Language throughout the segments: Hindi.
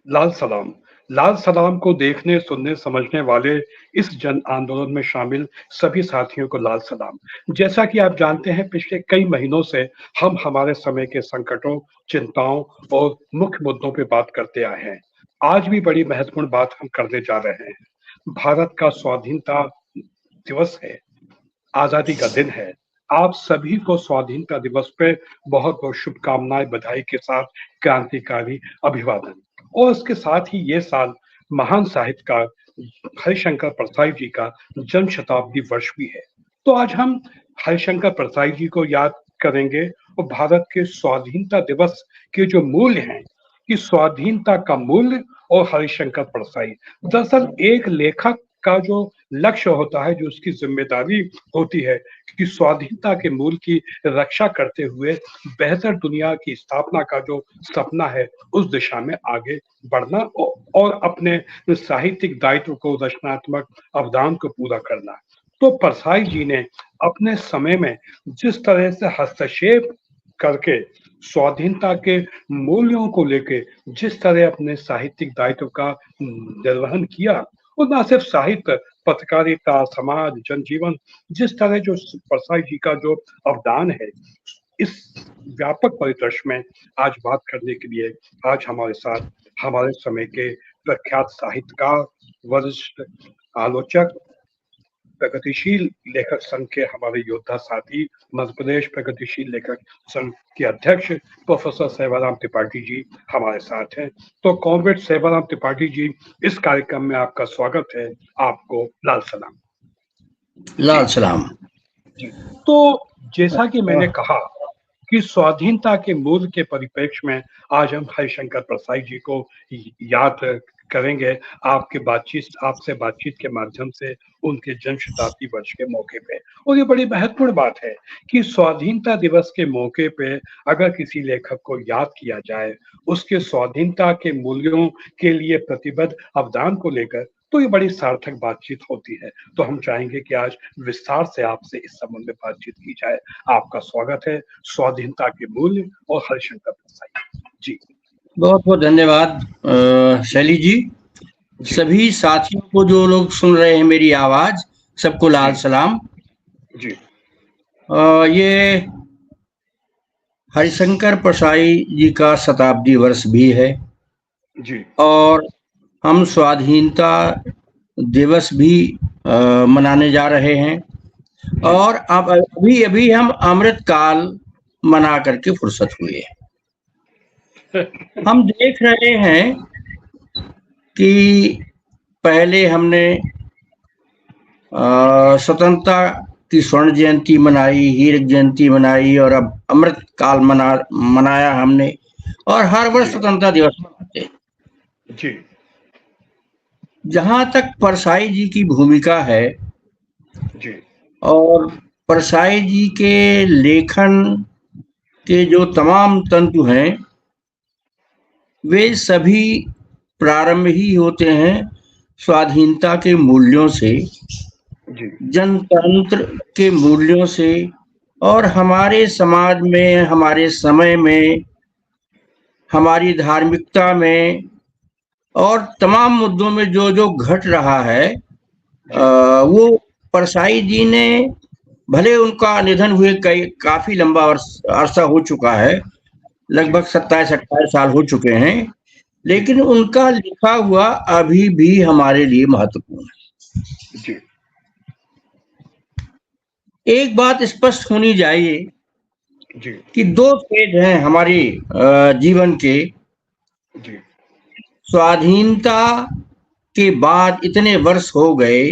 लाल सलाम। लाल सलाम को देखने, सुनने, समझने वाले इस जन आंदोलन में शामिल सभी साथियों को लाल सलाम। जैसा कि आप जानते हैं, पिछले कई महीनों से हम हमारे समय के संकटों, चिंताओं और मुख्य मुद्दों पे बात करते आए हैं। आज भी बड़ी महत्वपूर्ण बात हम करने जा रहे हैं। भारत का स्वाधीनता दिवस है, आज़ादी का दिन है। आप सभी को स्वाधीनता दिवस पे बहुत-बहुत शुभकामनाएँ, बधाई के साथ क्रांतिकारी अभिवादन। और उसके साथ ही ये साल महान साहित्यकार हरिशंकर परसाई जी का जन्म शताब्दी वर्ष भी है। तो आज हम हरिशंकर परसाई जी को याद करेंगे और भारत के स्वाधीनता दिवस के जो मूल्य हैं, कि स्वाधीनता का मूल्य और हरिशंकर परसाई। दरअसल एक लेखक का जो लक्ष्य होता है, जो उसकी जिम्मेदारी होती है, कि स्वाधीनता के मूल की रक्षा करते हुए बेहतर दुनिया की स्थापना का जो सपना है, उस दिशा में आगे बढ़ना और अपने साहित्यिक दायित्व को, रचनात्मक अवदान को पूरा करना। तो परसाई जी ने अपने समय में जिस तरह से हस्तक्षेप करके स्वाधीनता के मूल्यों को लेके जिस तरह अपने साहित्यिक दायित्व का निर्वहन किया, और न सिर्फ साहित्य, पत्रकारिता, समाज, जनजीवन, जिस तरह जो परसाई जी का जो अवदान है, इस व्यापक परिदृश्य में आज बात करने के लिए आज हमारे साथ हमारे समय के प्रख्यात साहित्यकार, वरिष्ठ आलोचक, प्रगतिशील लेखक संघ के हमारे योद्धा साथी, मध्य प्रदेश प्रगतिशील लेखक संघ के अध्यक्ष प्रोफेसर सेवाराम त्रिपाठी जी हमारे साथ हैं। तो कॉमरेड सेवाराम त्रिपाठी जी, इस कार्यक्रम में आपका स्वागत है। आपको लाल सलाम। लाल सलाम जी। तो जैसा कि मैंने कहा कि स्वाधीनता के मूल के परिप्रेक्ष्य में आज हम हरिशंकर परसाई जी को याद करेंगे, आपसे बातचीत के माध्यम से उनके जन्म शताब्दी वर्ष के मौके पे। और ये बड़ी महत्वपूर्ण बात है कि स्वाधीनता दिवस के मौके पे अगर किसी लेखक को याद किया जाए, उसके स्वाधीनता के मूल्यों के लिए प्रतिबद्ध अवदान को लेकर, तो ये बड़ी सार्थक बातचीत होती है। तो हम चाहेंगे कि आज विस्तार से आपसे इस संबंध में बातचीत की जाए। आपका स्वागत है, स्वाधीनता के मूल्य और हरिशंकर परसाई जी। बहुत बहुत धन्यवाद शैली जी। सभी साथियों को, जो लोग सुन रहे हैं मेरी आवाज, सबको लाल सलाम जी। ये हरिशंकर परसाई जी का शताब्दी वर्ष भी है जी। और हम स्वाधीनता दिवस भी मनाने जा रहे हैं। और अब अभी हम अमृत काल मना करके फुर्सत हुए। हम देख रहे हैं कि पहले हमने स्वतंत्रता की स्वर्ण जयंती मनाई, हीरक जयंती मनाई, और अब अमृत काल मनाया हमने, और हर वर्ष स्वतंत्रता दिवस मनाते जी। जहां तक परसाई जी की भूमिका है जी। और परसाई जी के लेखन के जो तमाम तंतु हैं, वे सभी प्रारंभ ही होते हैं स्वाधीनता के मूल्यों से, जनतंत्र के मूल्यों से, और हमारे समाज में, हमारे समय में, हमारी धार्मिकता में और तमाम मुद्दों में जो जो घट रहा है, वो परसाई जी ने, भले उनका निधन हुए काफी लंबा अरसा हो चुका है, लगभग 27-28 साल हो चुके हैं, लेकिन उनका लिखा हुआ अभी भी हमारे लिए महत्वपूर्ण है। जी। एक बात स्पष्ट होनी चाहिए जी। कि दो फेज हैं हमारे जीवन के। जी। स्वाधीनता के बाद इतने वर्ष हो गए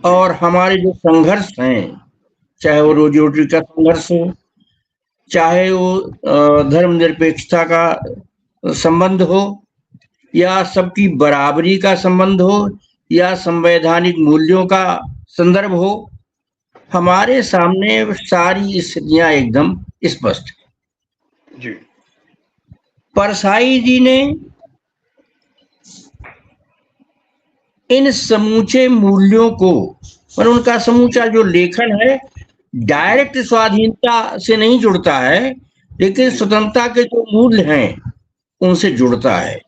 और हमारे जो संघर्ष हैं, चाहे वो रोजी रोटी का संघर्ष हो, चाहे वो धर्मनिरपेक्षता का संबंध हो, या सबकी बराबरी का संबंध हो, या संवैधानिक मूल्यों का संदर्भ हो, हमारे सामने सारी स्थितियां एकदम स्पष्ट है। जी। परसाई जी ने इन समूचे मूल्यों को, पर उनका समूचा जो लेखन है डायरेक्ट स्वाधीनता से नहीं जुड़ता है, लेकिन स्वतंत्रता के जो मूल्य हैं उनसे जुड़ता है।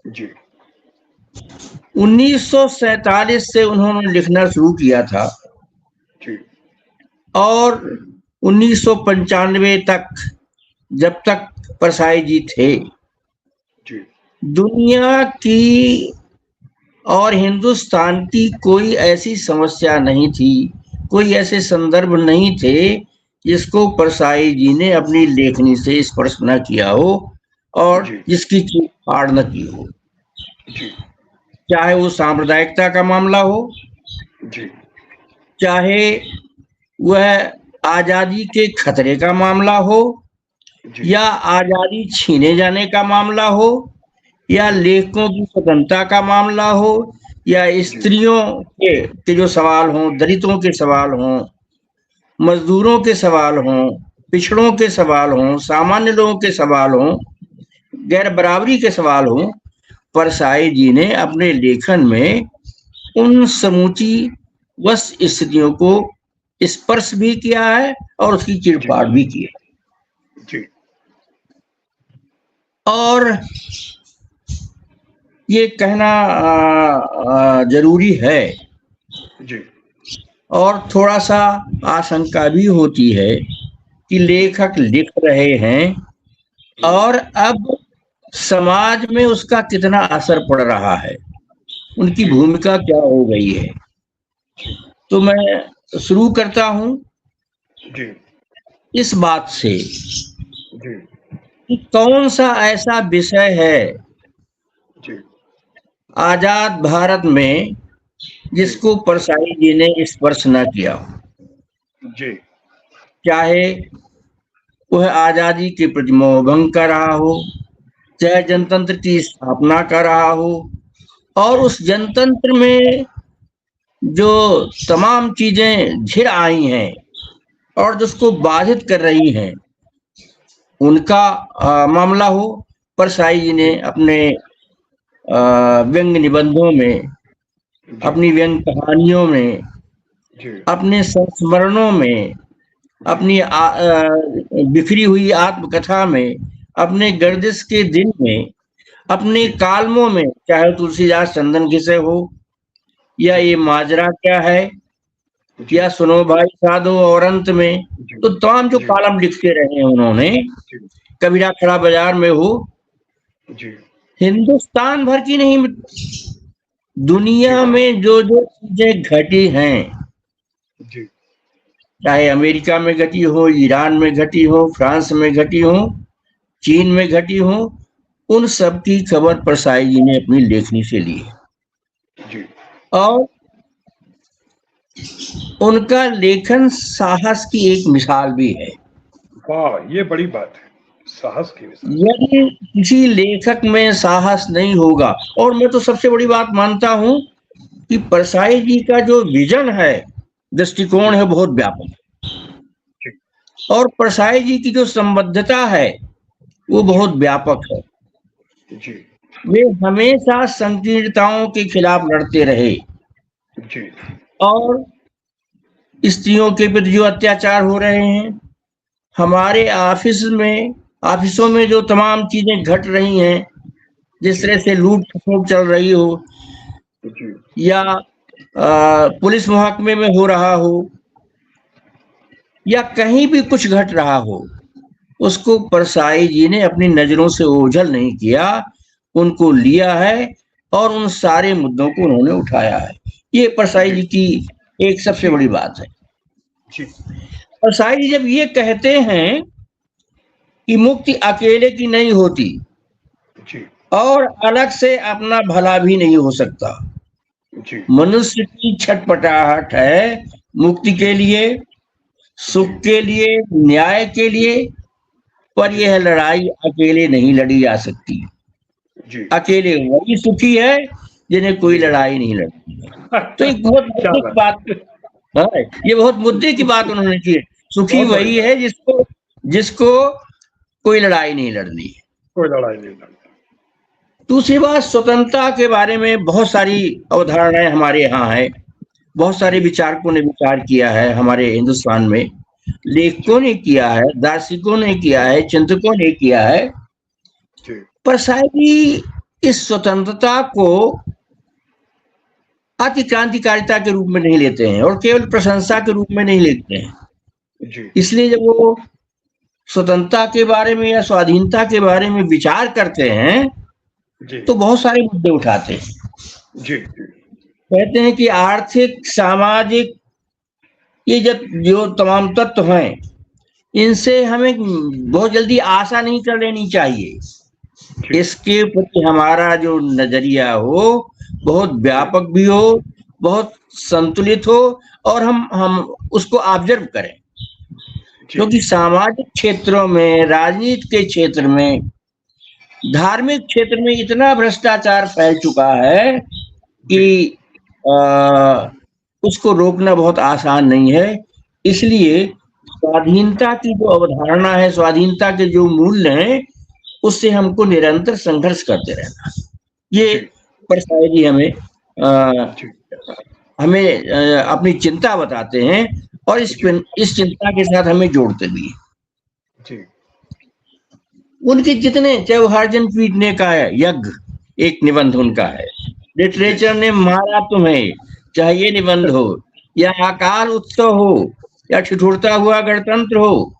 जी 1947 से उन्होंने लिखना शुरू किया था जी और 1995 तक, जब तक परसाई जी थे, जी दुनिया की और हिंदुस्तान की कोई ऐसी समस्या नहीं थी, कोई ऐसे संदर्भ नहीं थे जिसको परसाई जी ने अपनी लेखनी से स्पर्श न किया हो और जी जिसकी चीख फाड़ न की हो। जी चाहे वो सांप्रदायिकता का मामला हो, जी चाहे वह आजादी के खतरे का मामला हो, जी या आजादी छीने जाने का मामला हो, या लेखकों की स्वतंत्रता का मामला हो, या स्त्रियों के जो सवाल हों, दलितों के सवाल हों, मजदूरों के सवाल हों, पिछड़ों के सवाल हों, सामान्य लोगों के सवाल हों, गैर बराबरी के सवाल हों, परसाई जी ने अपने लेखन में उन समूची वस्त स्थितियों को स्पर्श भी किया है और उसकी चिरफाड़ भी की है। जी और ये कहना जरूरी है जी और थोड़ा सा आशंका भी होती है कि लेखक लिख रहे हैं और अब समाज में उसका कितना असर पड़ रहा है, उनकी भूमिका क्या हो गई है। तो मैं शुरू करता हूं जी इस बात से जी कि कौन सा ऐसा विषय है जी आजाद भारत में जिसको परसाई जी ने स्पर्श न किया हो। जी चाहे वह आजादी के प्रति मोहभंग कर रहा हो, चाहे जनतंत्र की स्थापना कर रहा हो, और उस जनतंत्र में जो तमाम चीजें झिर आई हैं और जिसको बाधित कर रही हैं, उनका मामला हो। परसाई जी ने अपने व्यंग निबंधों में, अपनी व्यंग कहानियों में, अपने संस्मरणों में, अपनी बिखरी हुई आत्मकथा में, अपने गर्दिश के दिन में, अपने कालमों में, चाहे तुलसीदास चंदन घिसे हो, या ये माजरा क्या है, या सुनो भाई साधो, और अंत में तो तमाम जो कालम लिखते रहे हैं उन्होंने, कबीरा खड़ा बाजार में हो, हिंदुस्तान भर की नहीं, दुनिया में जो जो चीजें घटी हैं, चाहे अमेरिका में घटी हो, ईरान में घटी हो, फ्रांस में घटी हो, चीन में घटी हो, उन सब की खबर परसाई जी ने अपनी लेखनी से ली है। और उनका लेखन साहस की एक मिसाल भी है। वाह, ये बड़ी बात है, साहस की मिसाल। यदि किसी लेखक में साहस नहीं होगा, और मैं तो सबसे बड़ी बात मानता हूं कि परसाई जी का जो विजन है, दृष्टिकोण है, बहुत व्यापक है, और परसाई जी की जो संबद्धता है वो बहुत व्यापक है। वे हमेशा संकीर्णताओं के खिलाफ लड़ते रहे, और स्त्रियों के प्रति जो अत्याचार हो रहे हैं, हमारे ऑफिसों में जो तमाम चीजें घट रही हैं, जिस तरह से लूट खसोट चल रही हो, या पुलिस महकमे में हो रहा हो, या कहीं भी कुछ घट रहा हो, उसको परसाई जी ने अपनी नजरों से ओझल नहीं किया, उनको लिया है और उन सारे मुद्दों को उन्होंने उठाया है। ये परसाई जी की एक सबसे बड़ी बात है। परसाई जी जब ये कहते हैं कि मुक्ति अकेले की नहीं होती और अलग से अपना भला भी नहीं हो सकता, मनुष्य की छटपटाहट है मुक्ति के लिए, सुख के लिए, न्याय के लिए, पर यह लड़ाई अकेले नहीं लड़ी जा सकती। अकेले वही सुखी है जिन्हें कोई लड़ाई नहीं लड़ती है। तो एक बहुत मुद्दे की बात है, ये बहुत मुद्दे की बात उन्होंने की। सुखी वही है जिसको कोई लड़ाई नहीं लड़नी है, कोई लड़ाई नहीं लड़नी। दूसरी बात, स्वतंत्रता के बारे में बहुत सारी अवधारणाएं हमारे यहाँ है, बहुत सारे विचारकों ने विचार किया है, हमारे हिंदुस्तान में लेखकों ने किया है, दार्शनिकों ने किया है, चिंतकों ने किया है। परसाई जी इस स्वतंत्रता को अति क्रांतिकारिता के रूप में नहीं लेते हैं और केवल प्रशंसा के रूप में नहीं लेते हैं। जी इसलिए जब वो स्वतंत्रता के बारे में या स्वाधीनता के बारे में विचार करते हैं जी तो बहुत सारे मुद्दे उठाते हैं। जी कहते हैं कि आर्थिक, सामाजिक, ये जो तमाम तत्व हैं, इनसे हमें बहुत जल्दी आशा नहीं कर लेनी चाहिए। जी इसके प्रति हमारा जो नजरिया हो बहुत व्यापक भी हो, बहुत संतुलित हो और हम उसको ऑब्जर्व करें, जी क्योंकि सामाजिक क्षेत्रों में, राजनीति के क्षेत्र में, धार्मिक क्षेत्र में इतना भ्रष्टाचार फैल चुका है जी कि उसको रोकना बहुत आसान नहीं है। इसलिए स्वाधीनता की जो अवधारणा है, स्वाधीनता के जो मूल्य हैं, उससे हमको निरंतर संघर्ष करते रहना। ये जी परसाई जी हमें जी अपनी चिंता बताते हैं और जी इस चिंता के साथ हमें जोड़ते भी हैं। जी उनके जितने, चाहे वो हरिजन पीटने का है यज्ञ, एक निबंध उनका है, लिटरेचर ने मारा तुम्हें, चाहे ये निबंध हो, या अकाल उत्सव हो, या ठिठुरता हुआ गणतंत्र हो,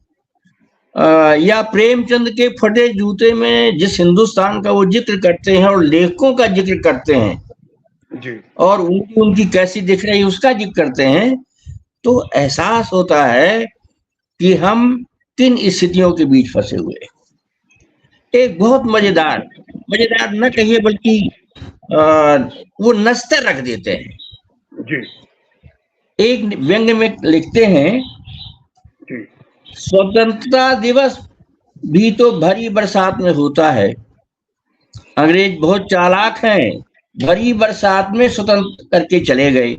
या प्रेमचंद के फटे जूते में जिस हिंदुस्तान का वो जिक्र करते हैं और लेखकों का जिक्र करते हैं जी और उनकी कैसी दिख रही उसका जिक्र करते हैं, तो एहसास होता है कि हम किन स्थितियों के बीच फंसे हुए हैं। एक बहुत मजेदार मजेदार न कहिए बल्कि वो नस्तर रख देते हैं। जी एक व्यंग्य में लिखते हैं, जी स्वतंत्रता दिवस भी तो भरी बरसात में होता है, अंग्रेज बहुत चालाक हैं, भरी बरसात में स्वतंत्र करके चले गए।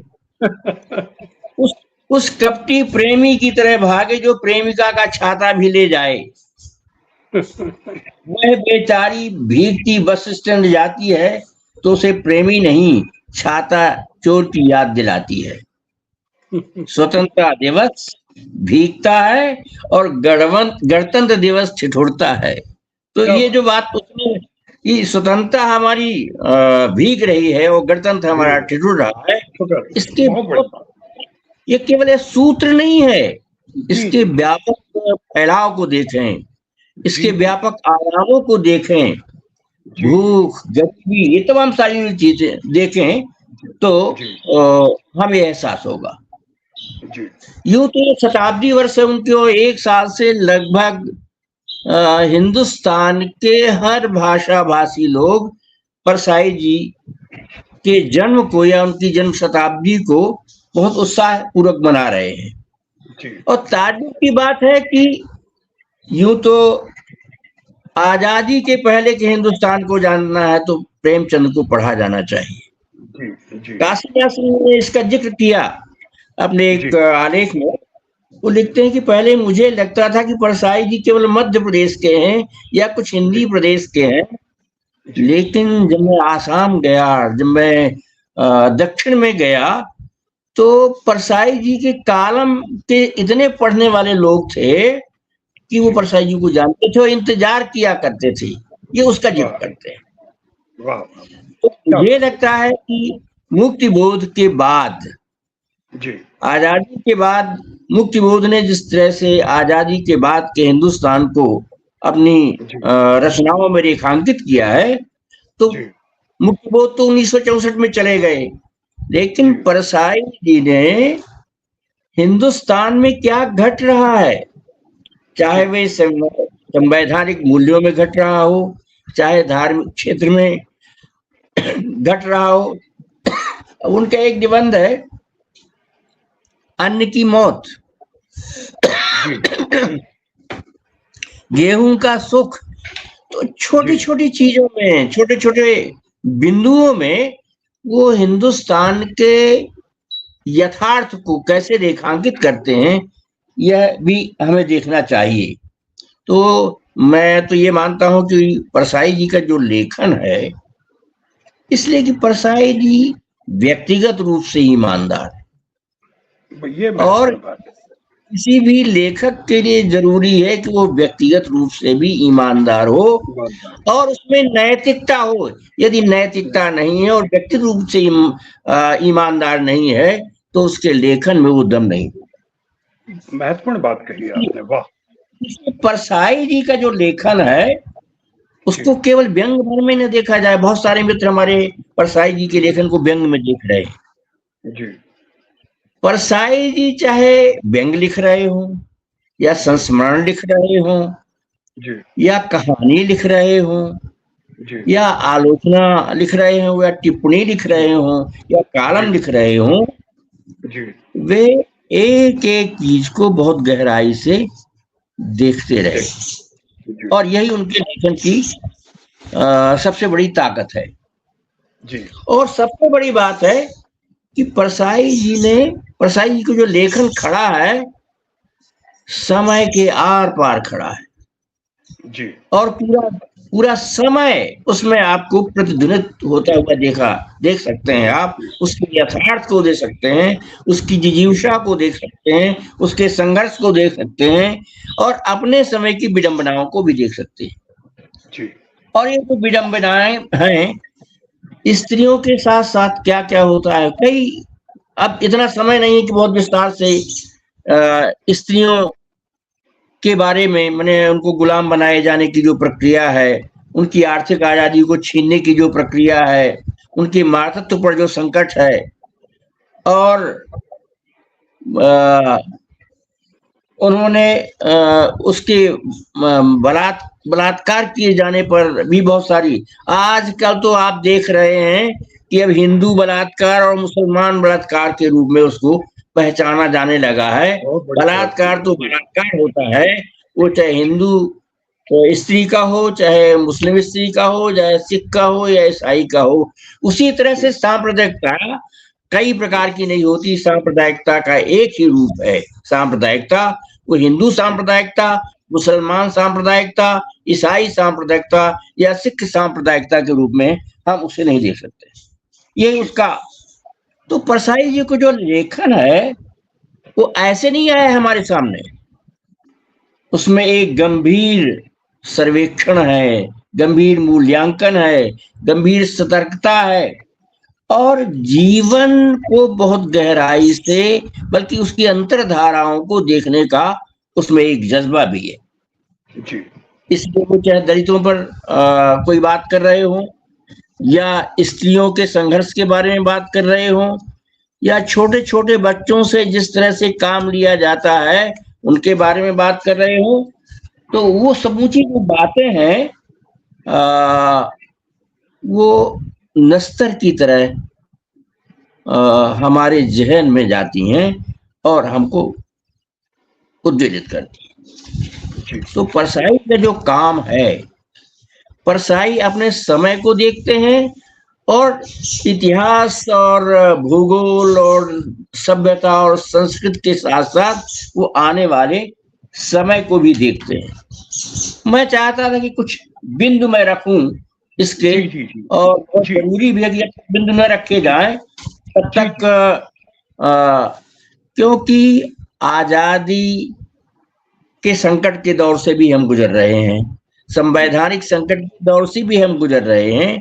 उस उस कपटी प्रेमी की तरह भागे जो प्रेमिका का छाता भी ले जाए। वह बेचारी भीगती बस स्टैंड जाती है तो उसे प्रेमी नहीं, छाता चोर की याद दिलाती है। स्वतंत्रता दिवस भीगता है और गणतंत्र दिवस ठिठुरता है। तो क्या ये जो बात बात उसने, ये स्वतंत्रता हमारी भीग रही है और गणतंत्र जी हमारा ठिठुर रहा है, शुक्र इसके बहुत बड़ी बात ये केवल एक सूत्र नहीं है, जी इसके जी व्यापक फैलाव को देखें, इसके जी व्यापक आयामों को देखें, जी भूख, गरीबी, ये तमाम सारी चीजें देखें तो जी हमें एहसास होगा। जी यूं तो शताब्दी वर्ष से उनके एक साल से लगभग हिंदुस्तान के हर भाषा भाषी लोग परसाई जी के जन्म को या उनकी जन्म शताब्दी को बहुत उत्साह पूर्वक मना रहे हैं। जी और ताज्जुब की बात है कि यूं तो आजादी के पहले के हिंदुस्तान को जानना है तो प्रेमचंद को पढ़ा जाना चाहिए। जी जी काशीदास ने इसका जिक्र किया अपने जी एक आलेख में। वो लिखते हैं कि पहले मुझे लगता था कि परसाई जी केवल मध्य प्रदेश के हैं या कुछ हिंदी जी प्रदेश के हैं, जी लेकिन जब मैं आसाम गया, जब मैं दक्षिण में गया, तो परसाई जी के कालम के इतने पढ़ने वाले लोग थे कि वो जी परसाई जी को जानते थे और इंतजार किया करते थे। ये उसका जिक्र वाह करते हैं। वाह तो क्या मुझे बात लगता है कि मुक्ति बोध के बाद, जी आजादी के बाद, मुक्ति बोध ने जिस तरह से आजादी के बाद के हिंदुस्तान को अपनी जी रचनाओं में रेखांकित किया है, तो जी मुक्ति बोध तो 1964 में चले गए, लेकिन जी परसाई जी ने हिंदुस्तान में क्या घट रहा है, चाहे जी वे संवैधानिक मूल्यों में घट रहा हो, चाहे धार्मिक क्षेत्र में घट रहा हो। उनका एक निबंध है, अन्न की मौत, जी गेहूं का सुख। तो छोटी जी छोटी चीजों में, छोटे छोटे बिंदुओं में वो हिंदुस्तान के यथार्थ को कैसे रेखांकित करते हैं, यह भी हमें देखना चाहिए। तो मैं तो ये मानता हूं कि परसाई जी का जो लेखन है, इसलिए कि परसाई जी व्यक्तिगत रूप से ईमानदार है ये और महत्वपूर्ण बात है किसी भी लेखक के लिए जरूरी है कि वो व्यक्तिगत रूप से भी ईमानदार हो ईमानदार। और उसमें नैतिकता हो। यदि नैतिकता नहीं है और व्यक्तिगत रूप से ईमानदार नहीं है तो उसके लेखन में वो दम नहीं। महत्वपूर्ण बात कही आपने, वाह। इसमें परसाई जी का जो लेखन है उसको केवल व्यंग भर में न देखा जाए। बहुत सारे मित्र हमारे परसाई जी के लेखन को व्यंग में देख रहे हैं। जी। परसाई जी चाहे व्यंग लिख रहे हो या संस्मरण लिख रहे हो जी। या कहानी लिख रहे हो जी। या आलोचना लिख रहे हो या टिप्पणी लिख रहे हो या कॉलम लिख रहे हो, जी। वे एक एक चीज को बहुत गहराई से देखते रहे जी। और यही उनके लेखन की सबसे बड़ी ताकत है। जी। और सबसे बड़ी बात है कि परसाई जी को जो लेखन खड़ा है समय के आर पार खड़ा है। जी। और पूरा पूरा समय उसमें आपको प्रतिध्वनित होता हुआ देख सकते हैं। आप उसके यथार्थ को देख सकते हैं, उसकी जिजीविषा को देख सकते हैं, उसके संघर्ष को देख सकते हैं और अपने समय की विडंबनाओं को भी देख सकते हैं। जी। और ये जो विडंबनाएं हैं, स्त्रियों के साथ साथ क्या क्या होता है, कई, अब इतना समय नहीं है कि बहुत विस्तार से स्त्रियों के बारे में, मैंने उनको गुलाम बनाए जाने की जो प्रक्रिया है, उनकी आर्थिक आजादी को छीनने की जो प्रक्रिया है, उनके मातृत्व पर जो संकट है और उन्होंने उसके बलात्कार किए जाने पर भी बहुत सारी, आजकल तो आप देख रहे हैं कि अब हिंदू बलात्कार और मुसलमान बलात्कार के रूप में उसको पहचाना जाने लगा है। बलात्कार तो बलात्कार होता है, वो चाहे हिंदू स्त्री का हो, चाहे मुस्लिम स्त्री का हो, चाहे सिख का हो या ईसाई का हो। उसी तरह से सांप्रदायिकता कई प्रकार की नहीं होती, सांप्रदायिकता का एक ही रूप है सांप्रदायिकता। वो हिंदू सांप्रदायिकता, मुसलमान सांप्रदायिकता, ईसाई सांप्रदायिकता या सिख सांप्रदायिकता के रूप में हम उसे नहीं देख सकते। यही उसका। तो परसाई जी को जो लेखन है वो ऐसे नहीं आया हमारे सामने, उसमें एक गंभीर सर्वेक्षण है, गंभीर मूल्यांकन है, गंभीर सतर्कता है और जीवन को बहुत गहराई से, बल्कि उसकी अंतरधाराओं को देखने का उसमें एक जज्बा भी है। जी। इसलिए वो चाहे दलितों पर कोई बात कर रहे हो या स्त्रियों के संघर्ष के बारे में बात कर रहे हो या छोटे छोटे बच्चों से जिस तरह से काम लिया जाता है उनके बारे में बात कर रहे हो, तो वो समूची जो बातें हैं वो नस्तर की तरह हमारे जहन में जाती हैं और हमको उद्वेलित करती हैं। तो परसाई का जो काम है, परसाई अपने समय को देखते हैं और इतिहास और भूगोल और सभ्यता और संस्कृति के साथ साथ वो आने वाले समय को भी देखते हैं। मैं चाहता था कि कुछ बिंदु मैं रखूं इसके, और बहुत जरूरी भी है कि बिंदु न रखे जाए तब तक, क्योंकि आजादी के संकट के दौर से भी हम गुजर रहे हैं, संवैधानिक संकट के दौर से भी हम गुजर रहे हैं।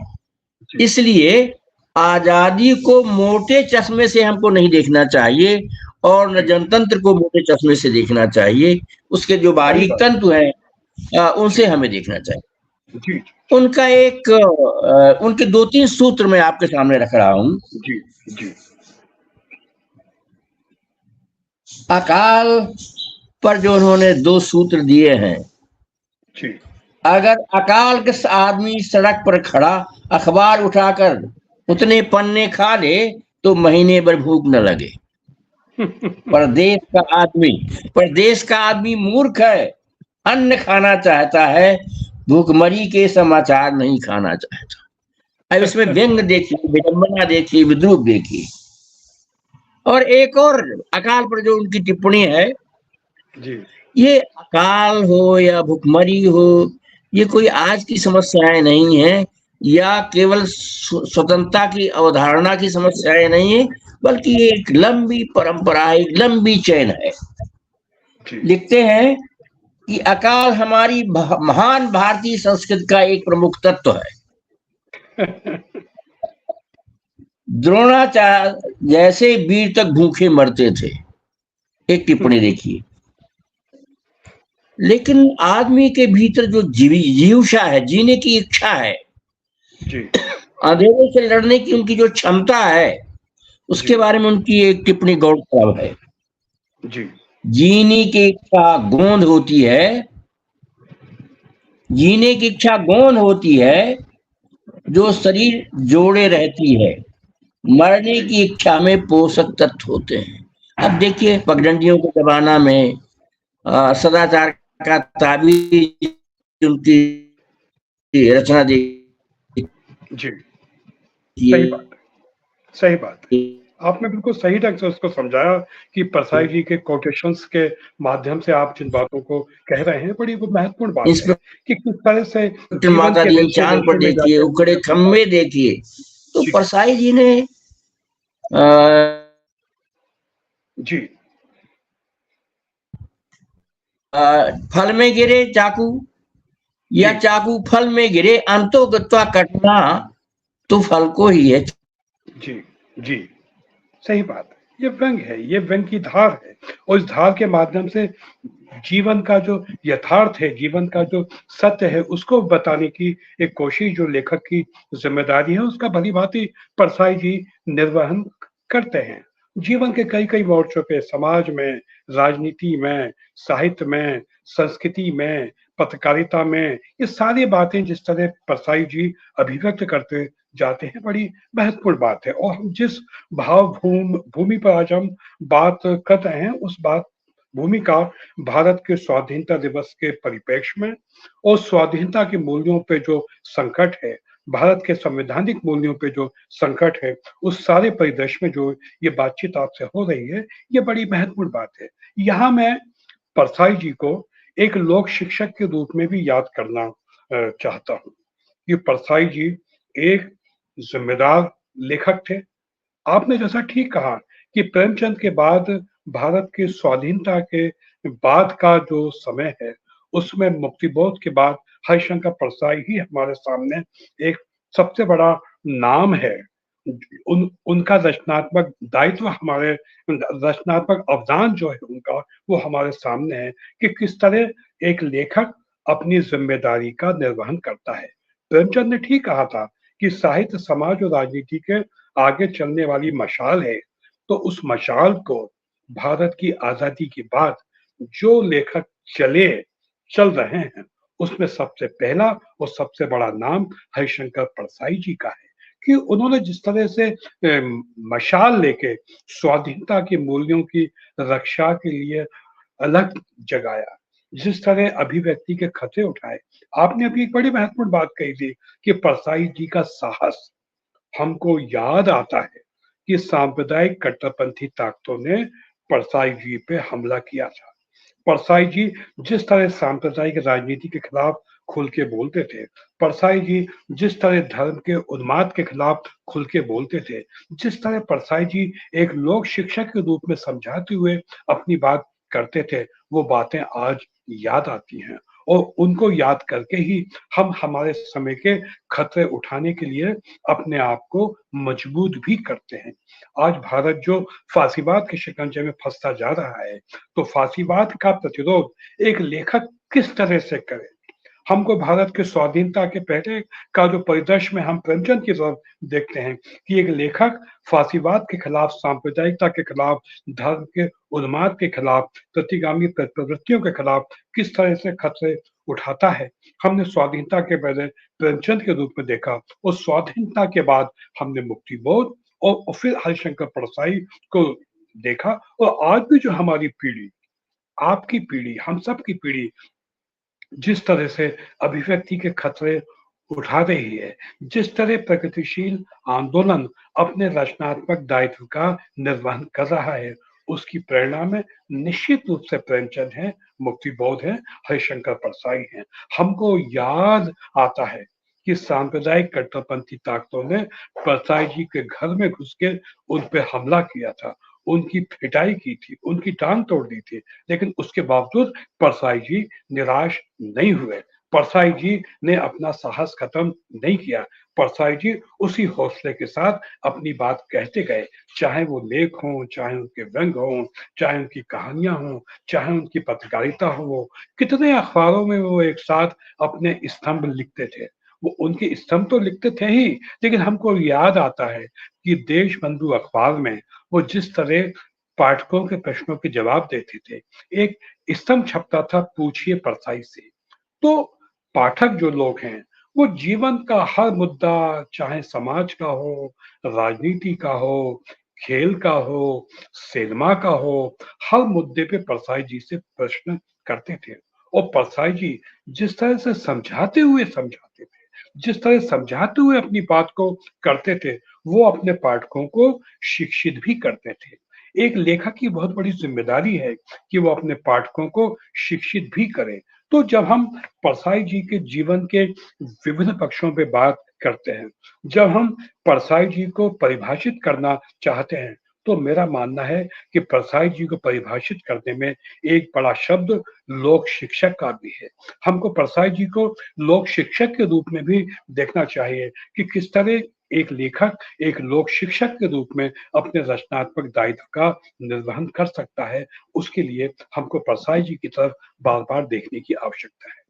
इसलिए आजादी को मोटे चश्मे से हमको नहीं देखना चाहिए और न जनतंत्र को मोटे चश्मे से देखना चाहिए। उसके जो बारीक तंतु हैं उनसे हमें देखना चाहिए। उनका एक उनके 2-3 सूत्र मैं आपके सामने रख रहा हूं। जी। जी। अकाल पर जो उन्होंने 2 सूत्र दिए हैं, अगर अकाल के आदमी सड़क पर खड़ा अखबार उठाकर उतने पन्ने खा ले तो महीने भर भूख न लगे। परदेश का आदमी मूर्ख है, अन्न खाना चाहता है, भूखमरी के समाचार नहीं खाना चाहता। अब इसमें व्यंग देखिए, विडंबना देखिए, विद्रूप देखिए। और एक और अकाल पर जो उनकी टिप्पणी है जी। ये अकाल हो या भूखमरी हो, ये कोई आज की समस्याएं नहीं है या केवल स्वतंत्रता की अवधारणा की समस्याएं नहीं है, बल्कि ये एक लंबी परंपरा है, एक लंबी चेन है। जी लिखते हैं कि अकाल हमारी महान भारतीय संस्कृति का एक प्रमुख तत्व है। द्रोणाचार्य जैसे वीर तक भूखे मरते थे, एक टिप्पणी देखिए। लेकिन आदमी के भीतर जो जीवशा है, जीने की इच्छा है, जी अंधेरे से लड़ने की उनकी जो क्षमता है, उसके जी बारे में उनकी एक टिप्पणी गौरतलब है। जी जीने की इच्छा गोंद होती है, जीने की इच्छा गोंद होती है, जो शरीर जोड़े रहती है। मरने की इच्छा में पोषक तत्व होते हैं। अब देखिए, पगडंडियों के जमाना में सदाचार का ताबीज उनकी रचना देखिए। जी सही बात है, सही बात है। आपने बिल्कुल सही ढंग से उसको समझाया कि परसाई जी के कोटेशंस के माध्यम से आप जिन बातों को कह रहे हैं, बड़ी वो महत्वपूर्ण बात है कि किस तरह से इंस्पेक्टर जीवन माता के दीन रेशे चांद पर रेशे में देखिए, जाके उखड़े खम्बे देखिए। तो जी परसाई जी ने जी फल में गिरे चाकू, या जी चाकू फल में गिरे, अंतो गत्वा कटना तो फल को ही है। जी जी सही बात है। ये व्यंग है, ये व्यंग की धार है, और इस धार के माध्यम से जीवन का जो यथार्थ है, जीवन का जो सत्य है, उसको बताने की एक कोशिश जो लेखक की जिम्मेदारी है, उसका भली भांति परसाई जी निर्वहन करते हैं। जीवन के कई कई मोर्चों पे, समाज में, राजनीति में, साहित्य में, संस्कृति में, पत्रकारिता में, ये सारी बातें जिस तरह परसाई जी अभिव्यक्त करते जाते हैं, बड़ी महत्वपूर्ण बात है। और हम जिस भूमि पर आज हम बात कर रहे हैं, उस बात भूमि का भारत के स्वाधीनता दिवस के परिप्रेक्ष्य में और स्वाधीनता के मूल्यों पे जो संकट है, भारत के संवैधानिक मूल्यों पे जो संकट है, उस सारे परिदृश्य में जो ये बातचीत आपसे हो रही है, ये बड़ी महत्वपूर्ण बात है। यहाँ मैं परसाई जी को एक लोक शिक्षक के रूप में भी याद करना चाहता हूँ। ये परसाई जी एक जिम्मेदार लेखक थे। आपने जैसा ठीक कहा कि प्रेमचंद के बाद भारत की स्वाधीनता के बाद का जो समय है, उसमें मुक्तिबोध के बाद हरिशंकर परसाई ही हमारे सामने एक सबसे बड़ा नाम है। उनका रचनात्मक दायित्व, हमारे रचनात्मक अवदान जो है उनका, वो हमारे सामने है कि किस तरह एक लेखक अपनी जिम्मेदारी का निर्वहन करता है। प्रेमचंद ने ठीक कहा था कि साहित्य, समाज और राजनीति के आगे चलने वाली मशाल है। तो उस मशाल को भारत की आजादी के बाद जो लेखक चल रहे हैं, उसमें सबसे पहला और सबसे बड़ा नाम हरिशंकर परसाई जी का है कि उन्होंने जिस तरह से मशाल लेके स्वाधीनता के मूल्यों की रक्षा के लिए अलग जगाया, जिस तरह अभिव्यक्ति के खतरे उठाए। आपने अभी एक बड़ी महत्वपूर्ण बात कही थी कि परसाई जी का साहस हमको याद आता है कि सांप्रदायिक कट्टरपंथी ताकतों ने परसाई जी पे हमला किया था। परसाई जी जिस तरह सांप्रदायिक राजनीति के खिलाफ खुल के बोलते थे, परसाई जी जिस तरह धर्म के उन्माद के खिलाफ खुल के बोलते थे, जिस तरह परसाई जी एक लोक शिक्षक के रूप में समझाते हुए अपनी बात करते थे, वो बातें आज याद आती हैं। और उनको याद करके ही हम हमारे समय के खतरे उठाने के लिए अपने आप को मजबूत भी करते हैं। आज भारत जो फांसीवाद के शिकंजे में फंसता जा रहा है, तो फांसीवाद का प्रतिरोध एक लेखक किस तरह से करे। हमको भारत के स्वाधीनता के पहले का जो परिदृश्य में हम प्रेमचंद की तरफ देखते हैं कि एक लेखक फांसीवाद के खिलाफ, सांप्रदायिकता के खिलाफ, धर्म के उन्माद के खिलाफ, प्रतिगामी प्रवृत्तियों के खिलाफ किस तरह से खतरे उठाता है, हमने स्वाधीनता के पहले प्रेमचंद के रूप में देखा, और स्वाधीनता के बाद हमने मुक्तिबोध और फिर हरिशंकर परसाई को देखा। और आज भी जो हमारी पीढ़ी, आपकी पीढ़ी, हम सब की पीढ़ी जिस तरह से अभिव्यक्ति के खतरे उठा रही है, जिस तरह प्रगतिशील आंदोलन अपने रचनात्मक दायित्व का निर्वहन कर रहा है, उसकी प्रेरणा में निश्चित रूप से प्रेमचंद है, मुक्तिबोध है, हरिशंकर परसाई हैं। हमको याद आता है कि सांप्रदायिक कट्टरपंथी ताकतों ने परसाई जी के घर में घुस के उन पे हमला किया था। उनकी पिटाई की थी, उनकी टांग तोड़ दी थी, लेकिन उसके बावजूद परसाई जी निराश नहीं हुए। परसाई जी ने अपना साहस खत्म नहीं किया। परसाई जी उसी हौसले के साथ अपनी बात कहते गए, चाहे वो लेख हों, चाहे उनके व्यंग हों, चाहे उनकी कहानियाँ हों, चाहे उनकी पत्रकारिता हो, कितने अखबारों में वो एक साथ अपने स्तंभ लिखते थे। वो उनके स्तंभ तो लिखते थे ही, लेकिन हमको याद आता है कि देशबंधु अखबार में वो जिस तरह पाठकों के प्रश्नों के जवाब देते थे, एक स्तंभ छपता था, पूछिए परसाई से। तो पाठक जो लोग हैं, वो जीवन का हर मुद्दा, चाहे समाज का हो, राजनीति का हो, खेल का हो, सिनेमा का हो, हर मुद्दे पे परसाई जी से प्रश्न करते थे। और परसाई जी जिस तरह से समझाते थे, जिस तरह समझाते हुए अपनी बात को करते थे, वो अपने पाठकों को शिक्षित भी करते थे। एक लेखक की बहुत बड़ी जिम्मेदारी है कि वो अपने पाठकों को शिक्षित भी करे। तो जब हम परसाई जी के जीवन के विभिन्न पक्षों पे बात करते हैं, जब हम परसाई जी को परिभाषित करना चाहते हैं, तो मेरा मानना है कि परसाई जी को परिभाषित करने में एक बड़ा शब्द लोक शिक्षक का भी है। हमको परसाई जी को लोक शिक्षक के रूप में भी देखना चाहिए कि किस तरह एक लेखक एक लोक शिक्षक के रूप में अपने रचनात्मक दायित्व का निर्वहन कर सकता है। उसके लिए हमको परसाई जी की तरफ बार-बार देखने की आवश्यकता है।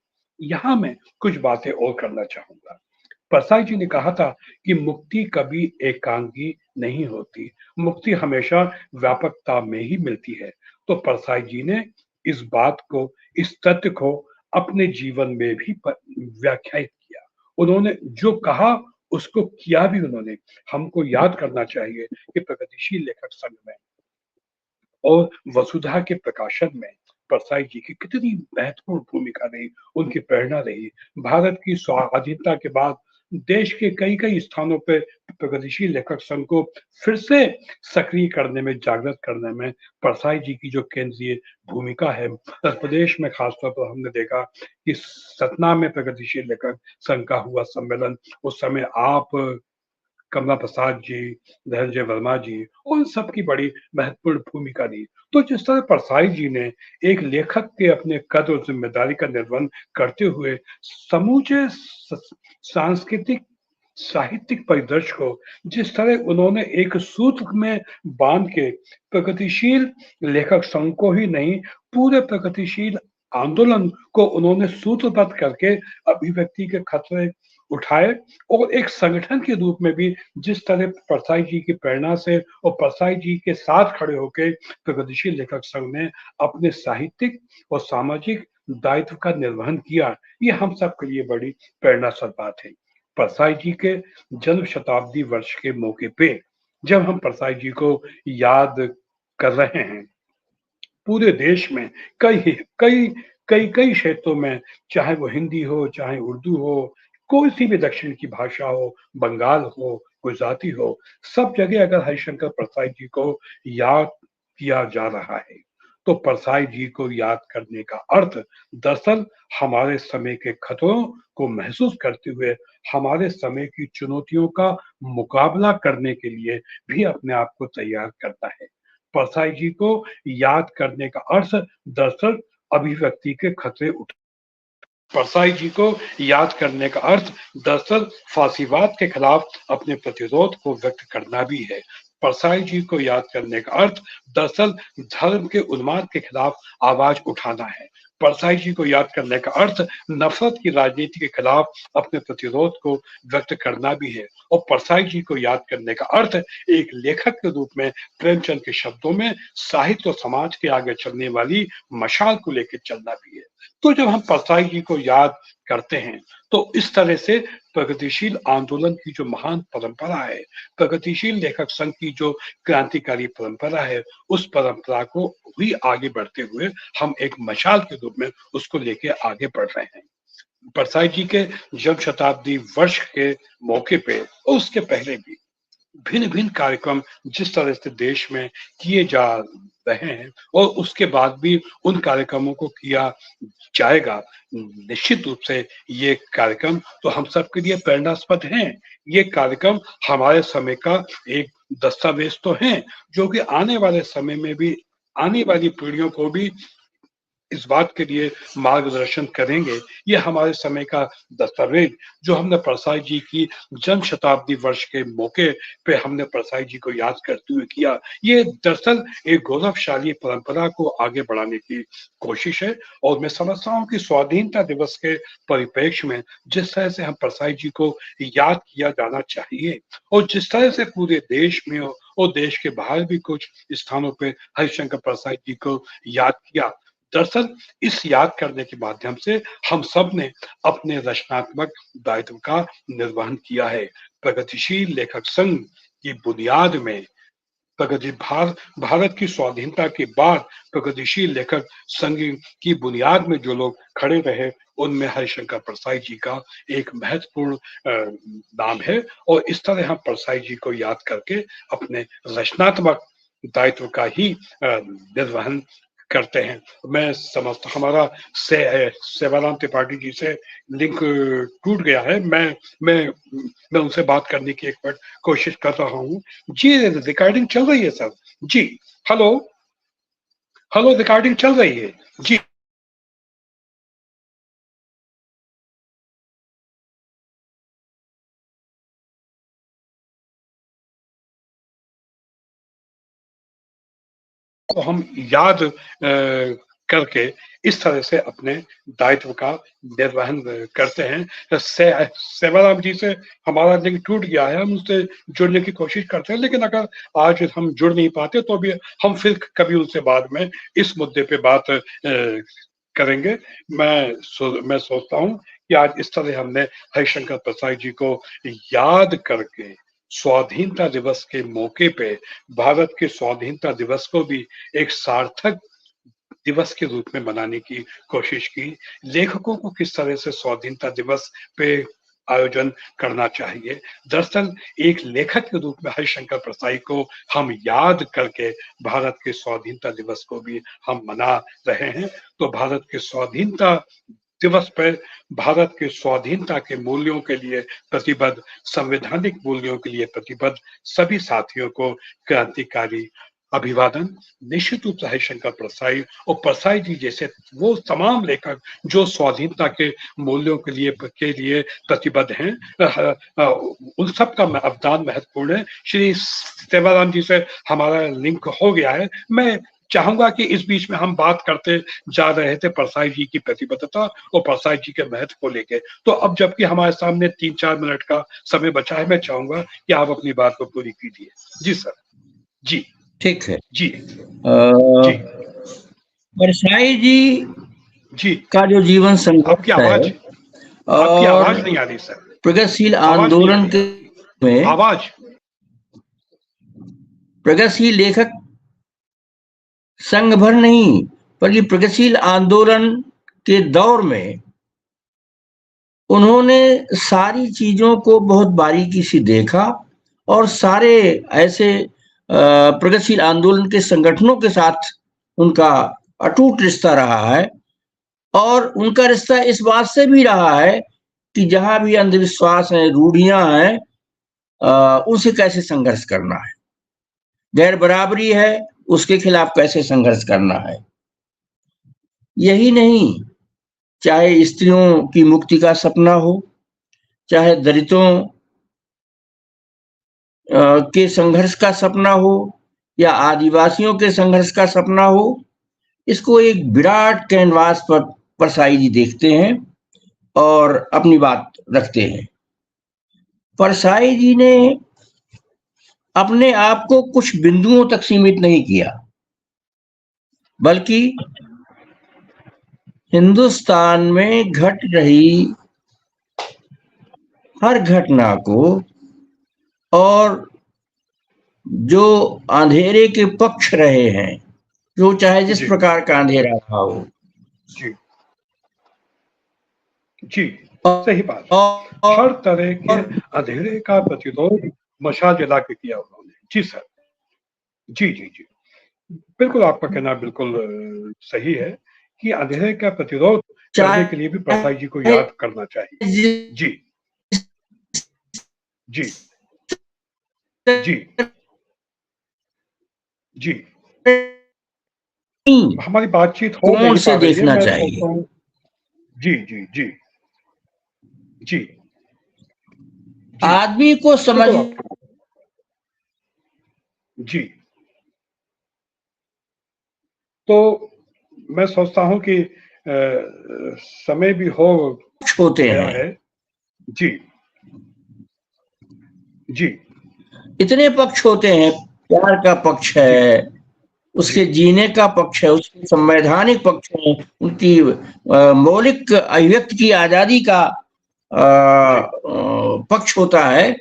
यहाँ मैं कुछ बातें और करना चाहूँगा। परसाई जी ने कहा था कि मुक्ति कभी एकांगी नहीं होती, मुक्ति हमेशा व्यापकता में ही मिलती है। तो परसाई जी ने इस बात को, इस तथ्य को अपने जीवन में भी व्याख्यायित किया। उन्होंने जो कहा उसको किया भी उन्होंने। हमको याद करना चाहिए कि प्रगतिशील लेखक संघ में और वसुधा के प्रकाशन में परसाई जी की कितनी महत्वपूर्ण भूमिका रही, उनकी प्रेरणा रही। भारत की स्वाधीनता के बाद देश के कई-कई स्थानों पे प्रगतिशील लेखक संघ को फिर से सक्रिय करने में, जागृत करने में परसाई जी की जो केंद्रीय भूमिका है, उत्तर प्रदेश में खासतौर पर हमने देखा कि सतना में प्रगतिशील लेखक संघ का हुआ सम्मेलन, उस समय आप कमला प्रसाद जी, धनंजय वर्मा जी उन सब की बड़ी महत्वपूर्ण भूमिका रही। तो जिस तरह परसाई जी ने एक लेखक के अपने कद और जिम्मेदारी का निर्वहन करते हुए समूचे सांस्कृतिक साहित्यिक परिदृश्य को जिस तरह उन्होंने एक सूत्र में बांध के प्रगतिशील लेखक संघ को ही नहीं, पूरे प्रगतिशील आंदोलन को उन्होंने सूत्रबद्ध करके अभिव्यक्ति के खतरे उठाए और एक संगठन के रूप में भी जिस तरह परसाई जी की प्रेरणा से और परसाई जी के साथ खड़े होकर प्रगतिशील लेखक संघ ने अपने साहित्यिक और सामाजिक दायित्व का निर्वहन किया, ये हम सब के लिए बड़ी प्रेरणास्पद बात है। परसाई जी के जन्म शताब्दी वर्ष के मौके पे जब हम परसाई जी को याद कर रहे हैं, पूरे देश में कई कई कई क्षेत्रों में, चाहे वो हिंदी हो, चाहे उर्दू हो, कोई सी भी दक्षिण की भाषा हो, बंगाल हो, गुजराती हो, सब जगह अगर हरिशंकर परसाई जी को याद किया जा रहा है, तो परसाई जी को याद करने का अर्थ दरअसल हमारे समय के खतरों को महसूस करते हुए हमारे समय की चुनौतियों का मुकाबला करने के लिए भी अपने आप को तैयार करना है। परसाई जी को याद करने का अर्थ दरअसल अभिव्यक्ति के खतरे उठ परसाई जी को याद करने का अर्थ दरअसल फांसीवाद के खिलाफ अपने प्रतिरोध को व्यक्त करना भी है। परसाई जी को याद करने का अर्थ दरअसल धर्म के उन्माद के खिलाफ आवाज उठाना है। परसाई जी को याद करने का अर्थ नफरत की राजनीति के खिलाफ अपने प्रतिरोध को व्यक्त करना भी है। और परसाई जी को याद करने का अर्थ एक लेखक के रूप में प्रेमचंद के शब्दों में साहित्य और समाज के आगे चलने वाली मशाल को लेकर चलना भी है। तो जब हम परसाई जी को याद करते हैं, तो इस तरह से प्रगतिशील आंदोलन की जो महान परंपरा है, प्रगतिशील लेखक संघ की जो क्रांतिकारी परंपरा है, उस परंपरा को भी आगे बढ़ते हुए हम एक मशाल के रूप में उसको लेके आगे बढ़ रहे हैं। परसाई जी के जन्म शताब्दी वर्ष के मौके पे और उसके पहले भी भिन्न-भिन्न कार्यक्रम जिस तरह से देश में किए जा रहे हैं और उसके बाद भी उन कार्यक्रमों को किया जाएगा। निश्चित रूप से ये कार्यक्रम तो हम सबके लिए प्रेरणास्पद हैं। ये कार्यक्रम हमारे समय का एक दस्तावेज तो हैं जो कि आने वाले समय में भी आने वाली पीढ़ियों को भी इस बात के लिए मार्गदर्शन करेंगे। ये हमारे समय का दस्तावेज जो हमने परसाई जी की जन्म शताब्दी वर्ष के मौके पे हमने परसाई जी को याद करते हुए किया। ये दरअसल एक गौरवशाली परंपरा को आगे बढ़ाने की कोशिश है और मैं समझता हूँ कि स्वाधीनता दिवस के परिप्रेक्ष्य में जिस तरह से हम परसाई जी को याद किया जाना चाहिए और जिस तरह से पूरे देश में और देश के बाहर भी कुछ स्थानों पे हरिशंकर परसाई जी को याद किया। दरअसल इस याद करने के माध्यम से हम सब ने अपने रचनात्मक दायित्व का निर्वहन किया है। प्रगतिशील लेखक संघ की बुनियाद में भारत की स्वाधीनता के बाद प्रगतिशील लेखक संघ की बुनियाद में जो लोग खड़े रहे उनमें हरिशंकर परसाई जी का एक महत्वपूर्ण नाम है और इस तरह हम परसाई जी को याद करके अपने रचनात्मक दायित्व का ही निर्वहन करते हैं। मैं समझता हमारा सेवाराम त्रिपाठी जी से लिंक टूट गया है। मैं उनसे बात करने की एक बार कोशिश कर रहा हूँ। जी रिकॉर्डिंग चल रही है सर। जी हेलो हेलो रिकॉर्डिंग चल रही है जी। तो हम याद करके इस तरह से अपने दायित्व का निर्वहन करते हैं। सेवाराम जी से हमारा लिंक टूट गया है, हम उससे जुड़ने की कोशिश करते हैं, लेकिन अगर आज हम जुड़ नहीं पाते तो भी हम फिर कभी उनसे बाद में इस मुद्दे पे बात करेंगे। मैं सोचता हूँ कि आज इस तरह हमने हरिशंकर प्रसाद जी को याद करके स्वाधीनता दिवस के मौके पे भारत के स्वाधीनता दिवस को भी एक सार्थक दिवस के रूप में मनाने की कोशिश की। लेखकों को किस तरह से स्वाधीनता दिवस पे आयोजन करना चाहिए। दरअसल एक लेखक के रूप में हरिशंकर प्रसाई को हम याद करके भारत के स्वाधीनता दिवस को भी हम मना रहे हैं। तो भारत के स्वाधीनता दिवस पर भारत के स्वाधीनता के मूल्यों के लिए प्रतिबद्ध, संवैधानिक मूल्यों के लिए प्रतिबद्ध सभी साथियों को क्रांतिकारी अभिवादन। निश्चित रूप से हरिशंकर परसाई और परसाई जी जैसे वो तमाम लेखक जो स्वाधीनता के मूल्यों के लिए प्रतिबद्ध हैं, उन सब का अवदान महत्वपूर्ण है। श्री सेवाराम जी से हमारा लिंक हो गया है। मैं चाहूंगा कि इस बीच में हम बात करते जा रहे थे परसाई जी की प्रतिबद्धता और परसाई जी के महत्व को लेके। तो अब जबकि हमारे सामने 3-4 मिनट का समय बचा है, मैं चाहूंगा कि आप अपनी बात को पूरी कीजिए। जी सर। जी ठीक है जी जी। जी परसाई जी जी का जो जीवन संघर्ष है आपकी और आवाज नहीं आ रही सर। प्रगतिशील आवाज नहीं आ आंदोलन रही के आपकी में आवाज। प्रगतिशील लेखक संघ भर नहीं बल्कि प्रगतिशील आंदोलन के दौर में उन्होंने सारी चीजों को बहुत बारीकी से देखा और सारे ऐसे प्रगतिशील आंदोलन के संगठनों के साथ उनका अटूट रिश्ता रहा है और उनका रिश्ता इस बात से भी रहा है कि जहां भी अंधविश्वास है, रूढ़ियां हैं, उनसे कैसे संघर्ष करना है, गैर बराबरी है, उसके खिलाफ कैसे संघर्ष करना है। यही नहीं, चाहे स्त्रियों की मुक्ति का सपना हो, चाहे दलितों के संघर्ष का सपना हो या आदिवासियों के संघर्ष का सपना हो, इसको एक विराट कैनवास पर परसाई जी देखते हैं और अपनी बात रखते हैं। परसाई जी ने अपने आप को कुछ बिंदुओं तक सीमित नहीं किया, बल्कि हिंदुस्तान में घट रही हर घटना को और जो अंधेरे के पक्ष रहे हैं, जो चाहे जिस प्रकार का अंधेरा रहा हो, जी जी सही बात। हर तरह के अंधेरे का प्रतिरोध मशाल जला के किया उन्होंने। जी सर। जी जी जी बिल्कुल, आपका कहना बिल्कुल सही है कि अंधेरे का प्रतिरोध करने के लिए भी परसाई जी को याद करना चाहिए। जी जी जी जी, नहीं, हमारी बातचीत हो कोण नहीं से पा रही है, देखना मैं चाहिए। सोचता हूँ। जी, जी, जी, जी, जी, आदमी को समझ बिल्कुल आप जी, तो मैं सोचता हूँ कि समय भी हो होते गया हैं, है। जी, जी, इतने पक्ष होते हैं, प्यार का पक्ष जी, है, जी, उसके जीने का पक्ष है, उसके संवैधानिक पक्ष है, उनकी मौलिक अभिव्यक्ति की आजादी का जी, पक्ष होता है।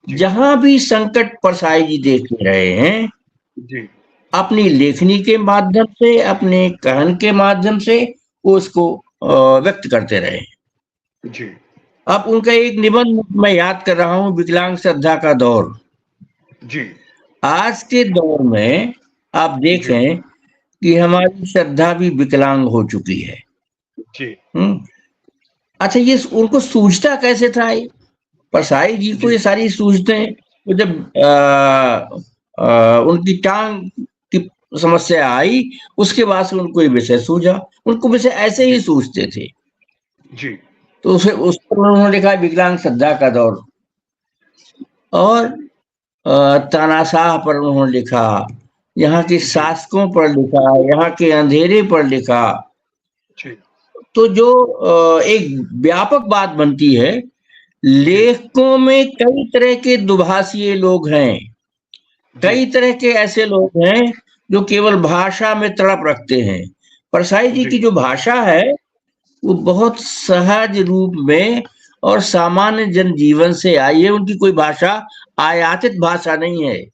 जी, जहां भी संकट परसाई जी देख रहे हैं, जी, अपनी लेखनी के माध्यम से, अपने कहन के माध्यम से वो उसको व्यक्त करते रहे। जी, अब उनका एक निबंध मैं याद कर रहा हूं, विकलांग श्रद्धा का दौर। जी, आज के दौर में आप जी, देखें कि हमारी श्रद्धा भी विकलांग हो चुकी है। जी, हम्म। अच्छा, ये उनको सूझता कैसे था ये? परसाई जी को जी, ये सारी सूझतें, तो जब उनकी टांग की समस्या आई, उसके बाद से उनको ये विषय सूझा। उनको विषय ऐसे ही जी, सूझते थे, जी, तो उसे उस पर उन्होंने लिखा विकलांग श्रद्धा का दौर। और तानाशाह पर उन्होंने लिखा, यहाँ के जी, शासकों पर लिखा, यहाँ के अंधेरे पर लिखा। जी, तो जो एक व्यापक बात बनती है, जी, लेखकों में कई तरह के दुभाषीय लोग हैं, जी, कई तरह के ऐसे लोग हैं जो केवल भाषा में तड़प रखते हैं। परसाई जी जी, की जो भाषा है, वो बहुत सहज रूप में और सामान्य जनजीवन से आई है। उनकी कोई भाषा आयातित भाषा नहीं है, नहीं,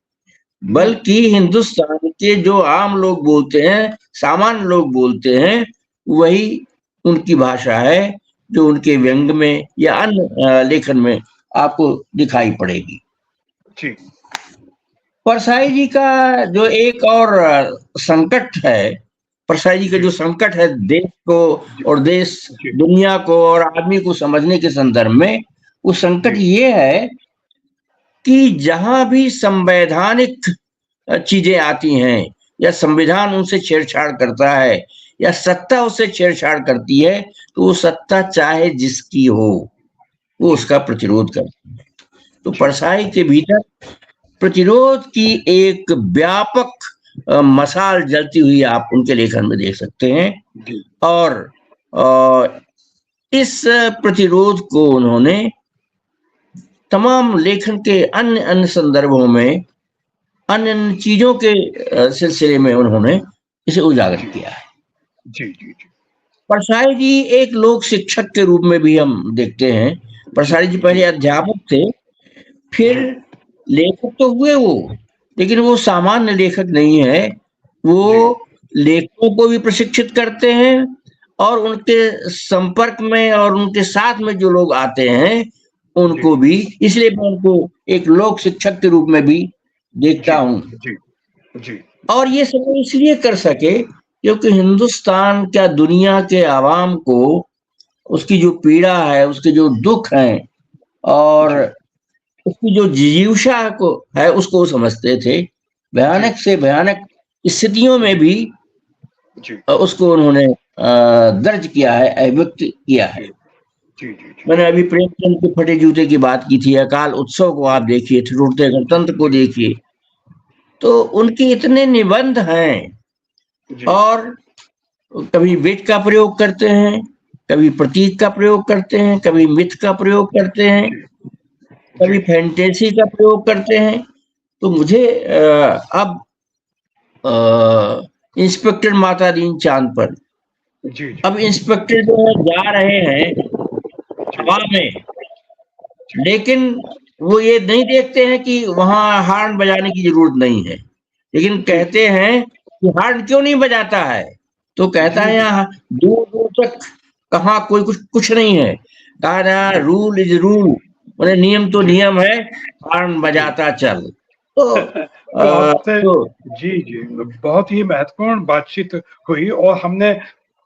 बल्कि हिंदुस्तान के जो आम लोग बोलते हैं, सामान्य लोग बोलते हैं, वही उनकी भाषा है, जो उनके व्यंग में या अन्य लेखन में आपको दिखाई पड़ेगी। जी, परसाई जी का जो एक और संकट है, परसाई जी का जी, जो संकट है देश को जी, और देश जी, दुनिया को और आदमी को समझने के संदर्भ में, वो संकट जी, ये है कि जहां भी संवैधानिक चीजें आती हैं, या संविधान उनसे छेड़छाड़ करता है, या सत्ता उससे छेड़छाड़ करती है, तो वो सत्ता चाहे जिसकी हो, वो जी, उसका प्रतिरोध करती है। तो जी, परछाई के भीतर प्रतिरोध की एक व्यापक मशाल जलती हुई आप उनके लेखन में देख सकते हैं। जी, और अ, इस प्रतिरोध को उन्होंने तमाम लेखन के अन्य अन्य संदर्भों में, अन्य अन्य चीजों के सिलसिले में उन्होंने इसे उजागर जी, किया है। जी, जी, परसाई जी एक लोक शिक्षक के रूप में भी हम देखते हैं। जी, परसाई जी जी, पहले अध्यापक थे, फिर जी, लेखक तो हुए वो, लेकिन वो सामान्य लेखक नहीं है। वो जी, लेखकों को भी प्रशिक्षित करते हैं, और उनके संपर्क में और उनके साथ में जो लोग आते हैं, जी, उनको भी, इसलिए मैं उनको एक लोक शिक्षक के रूप में भी देखता जी, हूँ। जी, जी, और ये सब वो इसलिए कर सके क्योंकि हिंदुस्तान क्या, दुनिया के आवाम को उसकी जो पीड़ा है, उसके जो दुख हैं, और जी, उसकी जो जिजीविषा को है, उसको वो समझते थे। जी, भयानक से भयानक स्थितियों में भी जी, उसको उन्होंने दर्ज किया है, अभिव्यक्त किया है। जी, जी, जी, जी, मैंने अभी प्रेमचंद के फटे जूते की बात की थी, अकाल उत्सव को आप देखिए, ठिठुरते गणतंत्र को देखिए। तो उनके इतने निबंध हैं, जी, और कभी वेद का प्रयोग करते हैं, कभी प्रतीक का प्रयोग करते हैं, कभी मिथ का प्रयोग करते हैं, जी, जी, कभी फैंटेसी का प्रयोग करते हैं। तो मुझे अब इंस्पेक्टर माता दीन चांद पर, जी, जी, अब इंस्पेक्टर जो है जा रहे हैं हवा में, लेकिन वो ये नहीं देखते हैं कि वहां हॉर्न बजाने की जरूरत नहीं है, लेकिन जी, कहते हैं कि हॉर्न क्यों नहीं बजाता है? तो कहता जी, है जी, यहाँ दूर दूर तक कहाँ कोई कुछ कुछ नहीं है, कहा ना जी, रूल इज रूल, मैंने नियम तो जी, नियम है, हॉर्न जी। बजाता चल। तो तो आपसे तो जी, जी, बहुत ही महत्वपूर्ण बातचीत हुई और हमने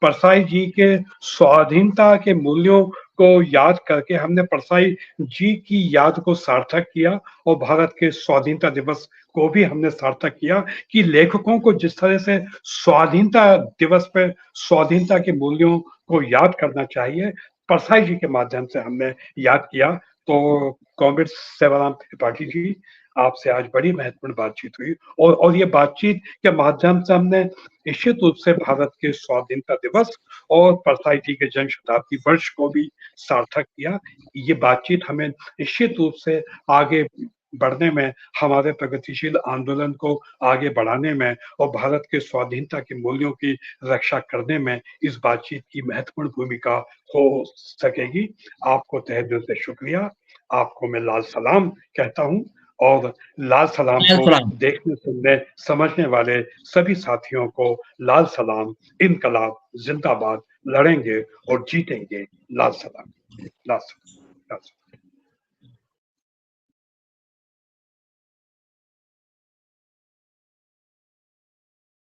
परसाई जी के स्वाधीनता के मूल्यों को याद करके हमने परसाई जी की याद को सार्थक किया और भारत के स्वाधीनता दिवस को भी हमने सार्थक किया कि लेखकों को जिस तरह से स्वाधीनता दिवस पे स्वाधीनता के मूल्यों को याद करना चाहिए, परसाई जी के माध्यम से हमने याद किया। तो कॉमरेड सेवाराम त्रिपाठी जी, आपसे आज बड़ी महत्वपूर्ण बातचीत हुई और ये बातचीत के माध्यम से हमने निश्चित रूप से भारत के स्वाधीनता दिवस और परसाई जी के जन शताब्दी वर्ष को भी सार्थक किया। ये बातचीत हमें निश्चित रूप से आगे बढ़ने में, हमारे प्रगतिशील आंदोलन को आगे बढ़ाने में और भारत के स्वाधीनता के मूल्यों की रक्षा करने में इस बातचीत की महत्वपूर्ण भूमिका हो सकेगी। आपको तहे दिल से शुक्रिया। आपको मैं लाल सलाम कहता हूँ और लाल सलाम लाल को सलाम। देखने, सुनने, समझने वाले सभी साथियों को लाल सलाम। इनकलाब जिंदाबाद, लड़ेंगे और जीतेंगे। लाल सलाम, लाल सलाम, लाल सलाम।